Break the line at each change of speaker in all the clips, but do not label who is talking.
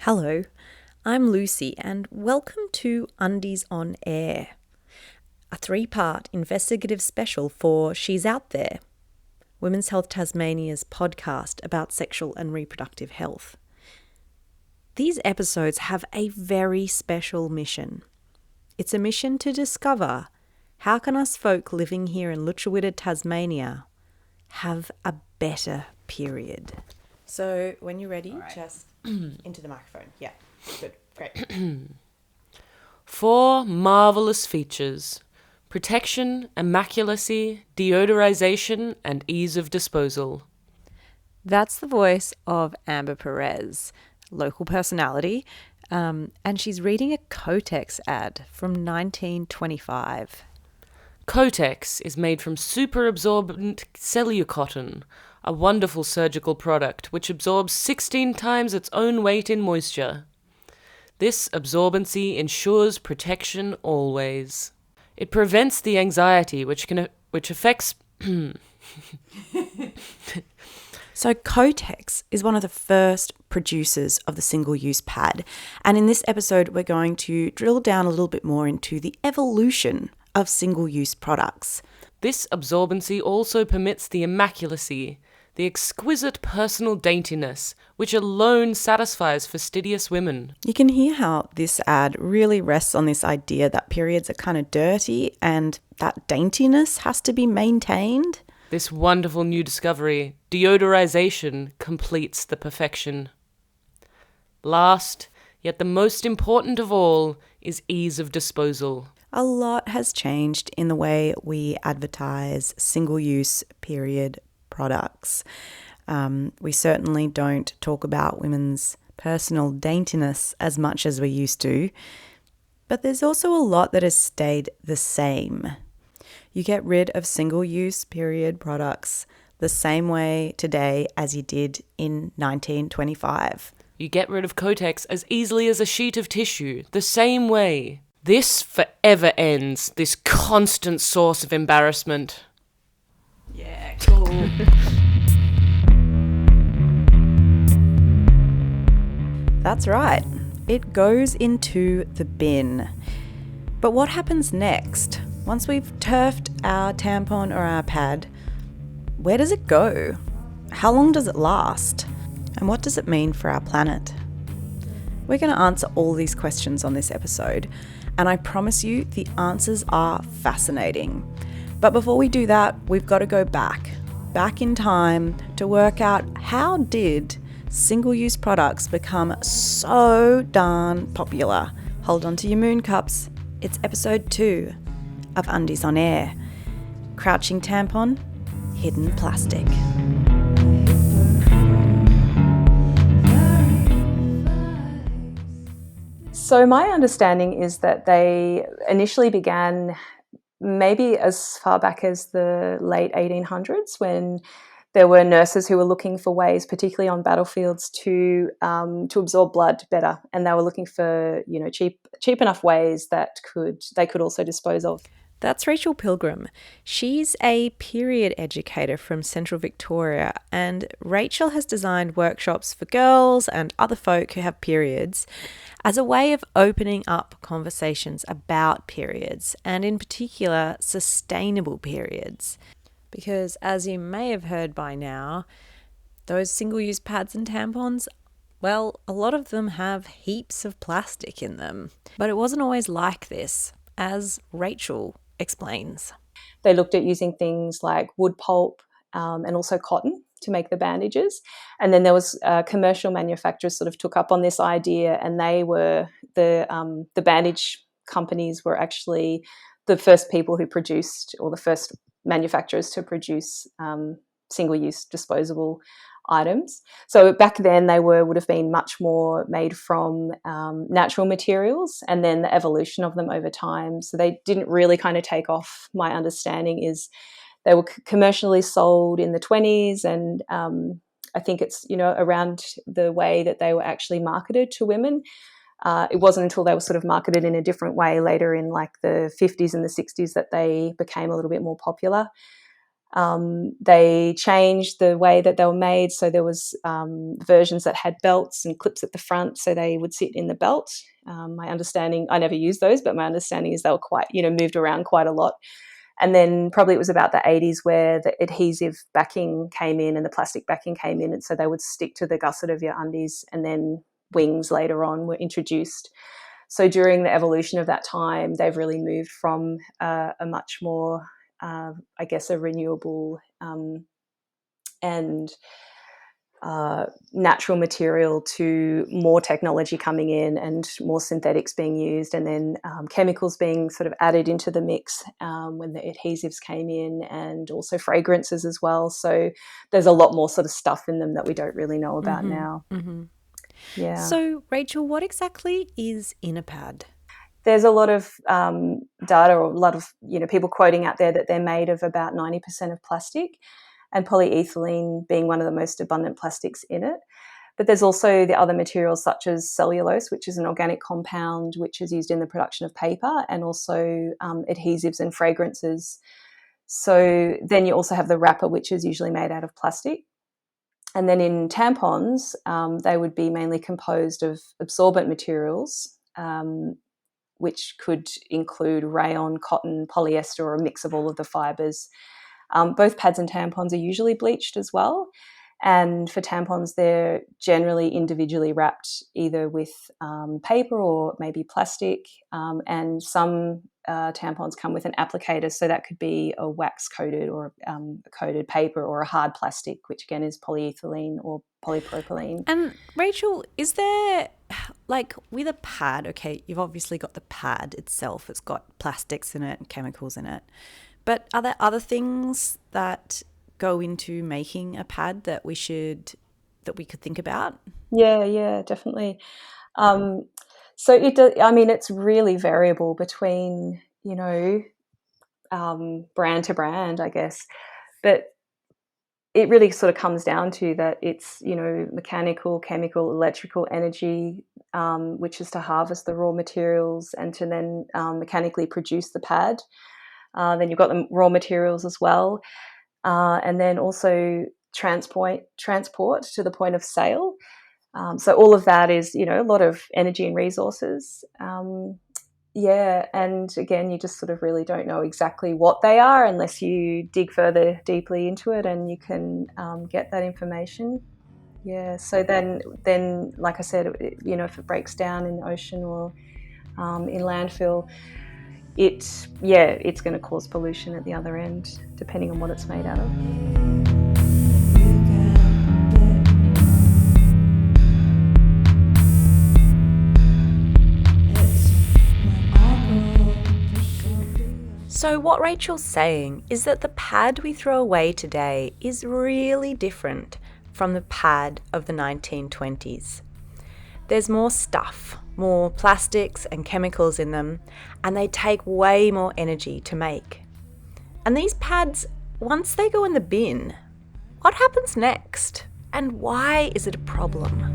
Hello, I'm Lucy and welcome to Undies on Air, a three-part investigative special for She's Out There, Women's Health Tasmania's podcast about sexual and reproductive health. These episodes have a very special mission. It's a mission to discover how can us folk living here in Lutruwita, Tasmania, have a better period. So when you're ready, just into the microphone. Yeah, good, great.
4 marvellous features: protection, immaculacy, deodorization, and ease of disposal.
That's the voice of Amber Perez, local personality, and she's reading a Kotex ad from 1925.
Kotex is made from superabsorbent cellulocotton, a wonderful surgical product which absorbs 16 times its own weight in moisture. This absorbency ensures protection always. It prevents the anxiety which affects
So Kotex is one of the first producers of the single-use pad, and in this episode we're going to drill down a little bit more into the evolution of single-use products.
This absorbency also permits the immaculacy, the exquisite personal daintiness, which alone satisfies fastidious women.
You can hear how this ad really rests on this idea that periods are kind of dirty and that daintiness has to be maintained.
This wonderful new discovery, deodorization, completes the perfection. Last, yet the most important of all, is ease of disposal.
A lot has changed in the way we advertise single-use period products. We certainly don't talk about women's personal daintiness as much as we used to, but there's also a lot that has stayed the same. You get rid of single-use period products the same way today as you did in 1925.
You get rid of Kotex as easily as a sheet of tissue, the same way. This forever ends, this constant source of embarrassment.
Yeah, cool. That's right. It goes into the bin. But what happens next? Once we've turfed our tampon or our pad, where does it go? How long does it last? And what does it mean for our planet? We're going to answer all these questions on this episode, and I promise you the answers are fascinating. But before we do that, we've got to go back in time to work out how did single-use products become so darn popular. Hold on to your moon cups. It's episode 2 of Undies on Air. Crouching tampon, hidden plastic.
So my understanding is that they initially began maybe as far back as the late 1800s, when there were nurses who were looking for ways, particularly on battlefields, to absorb blood better, and they were looking for cheap enough ways that they could also dispose of.
That's Rachel Pilgrim. She's a period educator from Central Victoria, and Rachel has designed workshops for girls and other folk who have periods as a way of opening up conversations about periods, and in particular, sustainable periods. Because as you may have heard by now, those single-use pads and tampons, well, a lot of them have heaps of plastic in them. But it wasn't always like this, as Rachel explains.
They looked at using things like wood pulp and also cotton to make the bandages. And then there was commercial manufacturers sort of took up on this idea, and they were the bandage companies were actually the first people who produced, or the first manufacturers to produce single-use disposable items. So back then they would have been much more made from natural materials, and then the evolution of them over time. So they didn't really kind of take off. My understanding is they were commercially sold in the 20s, and I think it's around the way that they were actually marketed to women. It wasn't until they were sort of marketed in a different way later in like the 50s and the 60s that they became a little bit more popular. They changed the way that they were made. So there was versions that had belts and clips at the front, so they would sit in the belt. My understanding, I never used those, but my understanding is they were quite, moved around quite a lot. And then probably it was about the 80s where the adhesive backing came in and the plastic backing came in, and so they would stick to the gusset of your undies, and then wings later on were introduced. So during the evolution of that time, they've really moved from a much more, I guess, a renewable and natural material to more technology coming in and more synthetics being used, and then chemicals being sort of added into the mix when the adhesives came in, and also fragrances as well. So there's a lot more sort of stuff in them that we don't really know about now. Yeah.
So, Rachel, what exactly is in a pad?
There's a lot of data, or a lot of people quoting out there that they're made of about 90% of plastic, and polyethylene being one of the most abundant plastics in it. But there's also the other materials such as cellulose, which is an organic compound which is used in the production of paper, and also adhesives and fragrances. So then you also have the wrapper, which is usually made out of plastic. And then in tampons, they would be mainly composed of absorbent materials, which could include rayon, cotton, polyester, or a mix of all of the fibres. Both pads and tampons are usually bleached as well. And for tampons, they're generally individually wrapped either with paper or maybe plastic. And some tampons come with an applicator, so that could be a wax-coated or coated paper, or a hard plastic, which again is polyethylene or polypropylene.
And Rachel, is there, like, with a pad, okay, you've obviously got the pad itself, it's got plastics in it and chemicals in it, but are there other things that go into making a pad that we could think about?
Yeah, definitely. So it's really variable between, brand to brand, I guess. But it really sort of comes down to that it's, mechanical, chemical, electrical energy, which is to harvest the raw materials and to then mechanically produce the pad. Then you've got the raw materials as well. And then also transport to the point of sale. So all of that is, a lot of energy and resources. And again, you just sort of really don't know exactly what they are unless you dig further deeply into it, and you can get that information. Yeah. So then, like I said, if it breaks down in the ocean or in landfill, it's going to cause pollution at the other end, depending on what it's made out of.
So what Rachel's saying is that the pad we throw away today is really different from the pad of the 1920s. There's more stuff, more plastics and chemicals in them, and they take way more energy to make. And these pads, once they go in the bin, what happens next? And why is it a problem?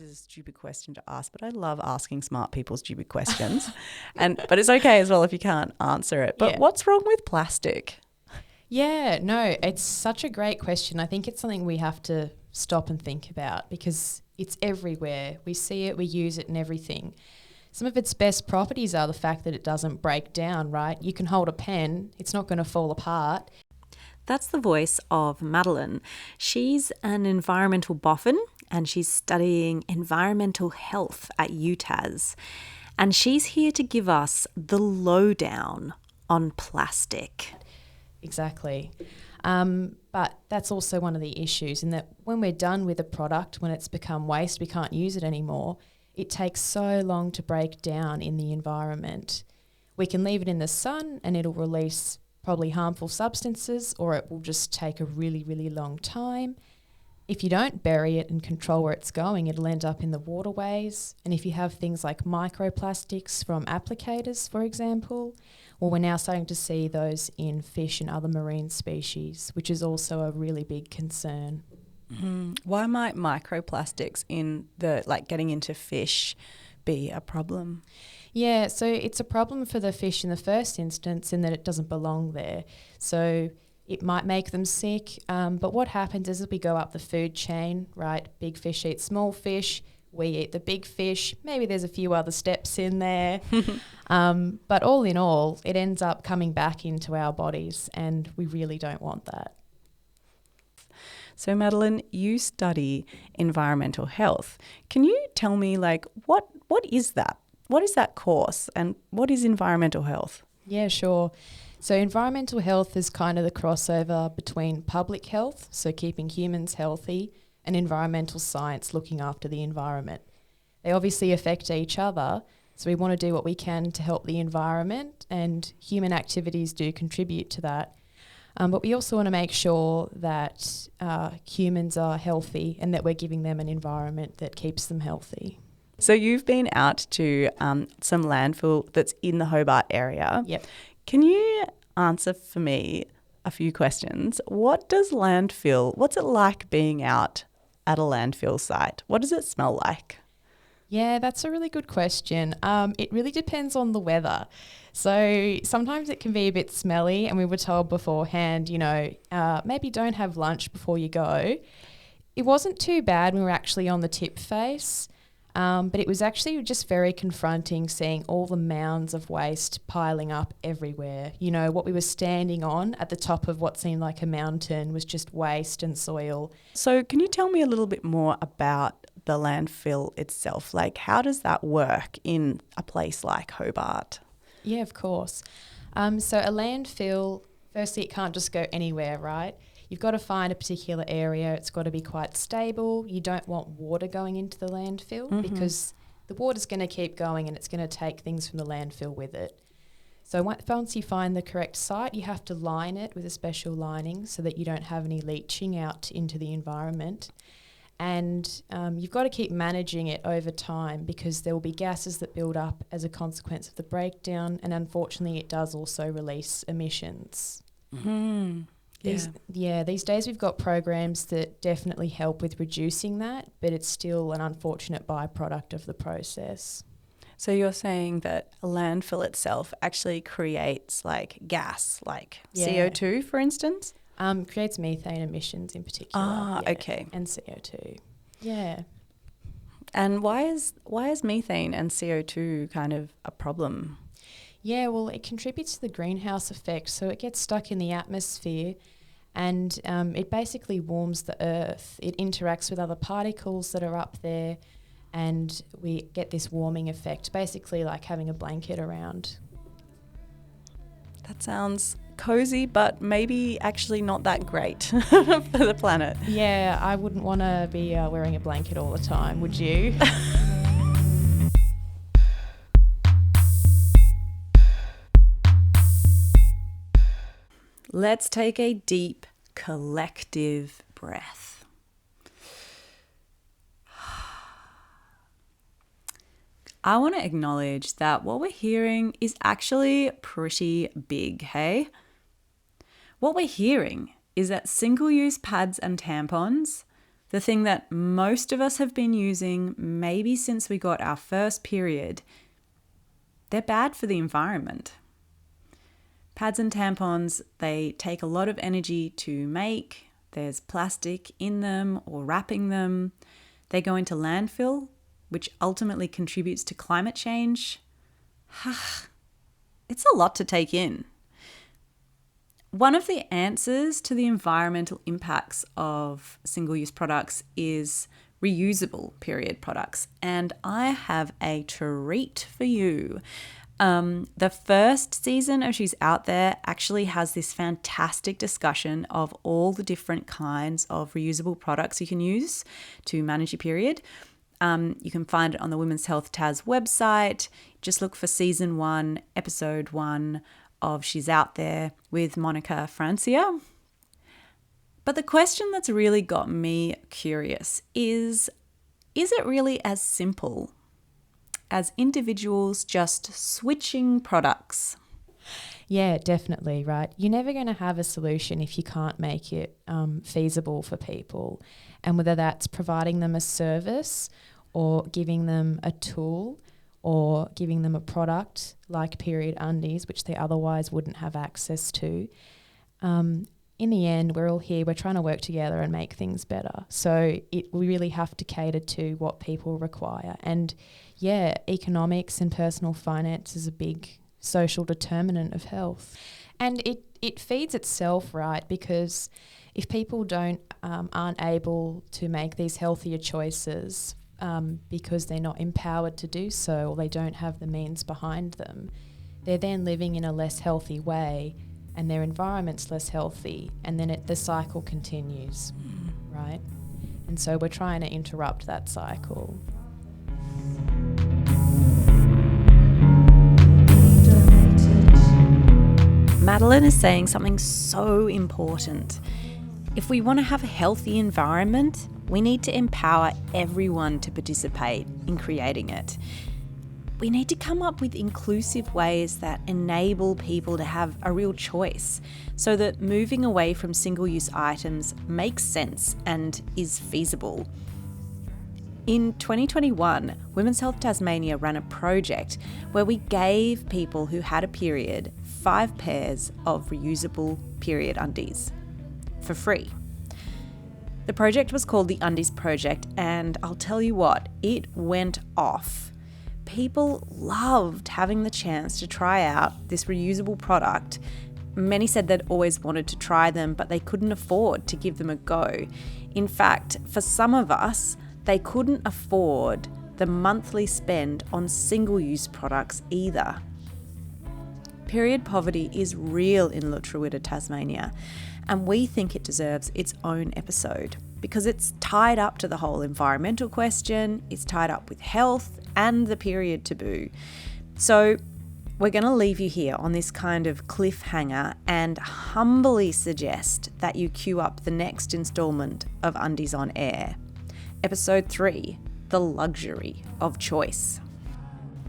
A stupid question to ask, but I love asking smart people stupid questions. But it's okay as well if you can't answer it. But what's wrong with plastic?
Yeah, no, it's such a great question. I think it's something we have to stop and think about because it's everywhere. We see it, we use it in everything. Some of its best properties are the fact that it doesn't break down, right? You can hold a pen, it's not going to fall apart.
That's the voice of Madeline. She's an environmental boffin and she's studying environmental health at UTAS. And she's here to give us the lowdown on plastic.
Exactly. But that's also one of the issues in that when we're done with a product, when it's become waste, we can't use it anymore, it takes so long to break down in the environment. We can leave it in the sun and it'll release probably harmful substances, or it will just take a really, really long time. If you don't bury it and control where it's going, it'll end up in the waterways. And if you have things like microplastics from applicators, for example, well, we're now starting to see those in fish and other marine species, which is also a really big concern.
Why might microplastics in getting into fish be a problem?
Yeah, so it's a problem for the fish in the first instance in that it doesn't belong there. So it might make them sick, but what happens is as we go up the food chain, right, big fish eat small fish, we eat the big fish, maybe there's a few other steps in there, but all in all, it ends up coming back into our bodies and we really don't want that.
So Madeline, you study environmental health. Can you tell me what is that? What is that course and what is environmental health?
Yeah, sure. So environmental health is kind of the crossover between public health, so keeping humans healthy, and environmental science, looking after the environment. They obviously affect each other, so we want to do what we can to help the environment, and human activities do contribute to that. But we also want to make sure that humans are healthy and that we're giving them an environment that keeps them healthy.
So you've been out to some landfill that's in the Hobart area.
Yep.
Can you answer for me a few questions? What's it like being out at a landfill site? What does it smell like?
Yeah, that's a really good question. It really depends on the weather. So sometimes it can be a bit smelly, and we were told beforehand, maybe don't have lunch before you go. It wasn't too bad when we were actually on the tip face, but it was actually just very confronting seeing all the mounds of waste piling up everywhere. What we were standing on at the top of what seemed like a mountain was just waste and soil.
So can you tell me a little bit more about the landfill itself? How does that work in a place like Hobart?
Yeah, of course. So a landfill, firstly, it can't just go anywhere, right? You've got to find a particular area. It's got to be quite stable. You don't want water going into the landfill because the water's going to keep going and it's going to take things from the landfill with it. So once you find the correct site, you have to line it with a special lining so that you don't have any leaching out into the environment. And you've got to keep managing it over time because there will be gases that build up as a consequence of the breakdown, and unfortunately it does also release emissions.
Mm-hmm.
These days we've got programs that definitely help with reducing that, but it's still an unfortunate byproduct of the process.
So you're saying that a landfill itself actually creates gas, CO2, for instance?
Creates methane emissions in particular.
Okay.
And CO2. Yeah.
And why is methane and CO2 kind of a problem?
Yeah, well, it contributes to the greenhouse effect, so it gets stuck in the atmosphere and it basically warms the earth. It interacts with other particles that are up there and we get this warming effect, basically like having a blanket around.
That sounds cozy, but maybe actually not that great for the planet.
Yeah, I wouldn't want to be wearing a blanket all the time, would you?
Let's take a deep collective breath. I want to acknowledge that what we're hearing is actually pretty big, hey? What we're hearing is that single-use pads and tampons, the thing that most of us have been using maybe since we got our first period, they're bad for the environment. Pads and tampons, they take a lot of energy to make. There's plastic in them or wrapping them. They go into landfill, which ultimately contributes to climate change. It's a lot to take in. One of the answers to the environmental impacts of single-use products is reusable period products. And I have a treat for you. The first season of She's Out There actually has this fantastic discussion of all the different kinds of reusable products you can use to manage your period. You can find it on the Women's Health Tas website. Just look for season 1, episode 1 of She's Out There with Monica Francia. But the question that's really got me curious is it really as simple as individuals just switching products?
Yeah, definitely, right. You're never going to have a solution if you can't make it feasible for people. And whether that's providing them a service or giving them a tool or giving them a product like period undies, which they otherwise wouldn't have access to. In the end, we're all here, we're trying to work together and make things better. So we really have to cater to what people require. And yeah, economics and personal finance is a big social determinant of health. And it feeds itself, right? Because if people aren't able to make these healthier choices because they're not empowered to do so, or they don't have the means behind them, they're then living in a less healthy way, and their environment's less healthy, and then the cycle continues, right? And so we're trying to interrupt that cycle.
Madeline is saying something so important. If we want to have a healthy environment, we need to empower everyone to participate in creating it. We need to come up with inclusive ways that enable people to have a real choice, so that moving away from single-use items makes sense and is feasible. In 2021, Women's Health Tasmania ran a project where we gave people who had a period 5 pairs of reusable period undies for free. The project was called the Undies Project, and I'll tell you what, it went off. People loved having the chance to try out this reusable product. Many said they'd always wanted to try them, but they couldn't afford to give them a go. In fact, for some of us, they couldn't afford the monthly spend on single-use products either. Period poverty is real in Lutruwita, Tasmania, and we think it deserves its own episode because it's tied up to the whole environmental question, it's tied up with health and the period taboo. So we're going to leave you here on this kind of cliffhanger and humbly suggest that you queue up the next instalment of Undies on Air. Episode 3, The Luxury of Choice.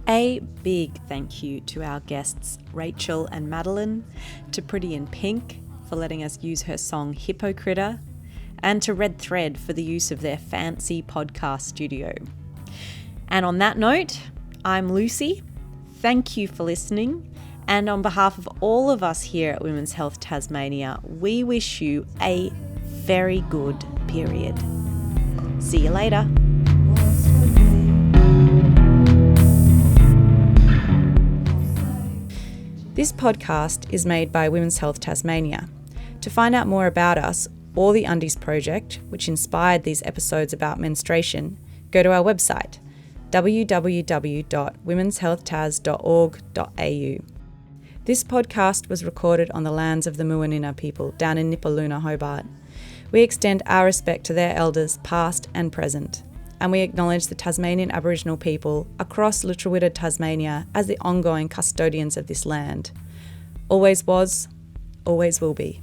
A big thank you to our guests Rachel and Madeline, to Pretty in Pink for letting us use her song Hippo Critter, and to Red Thread for the use of their fancy podcast studio. And on that note, I'm Lucy. Thank you for listening. And on behalf of all of us here at Women's Health Tasmania, we wish you a very good period. See you later. This podcast is made by Women's Health Tasmania. To find out more about us or the Undies Project, which inspired these episodes about menstruation, go to our website, www.womenshealthtas.org.au. This podcast was recorded on the lands of the Muanina people down in Nipaluna, Hobart. We extend our respect to their elders, past and present, and we acknowledge the Tasmanian Aboriginal people across Lutruwita, Tasmania as the ongoing custodians of this land. Always was, always will be.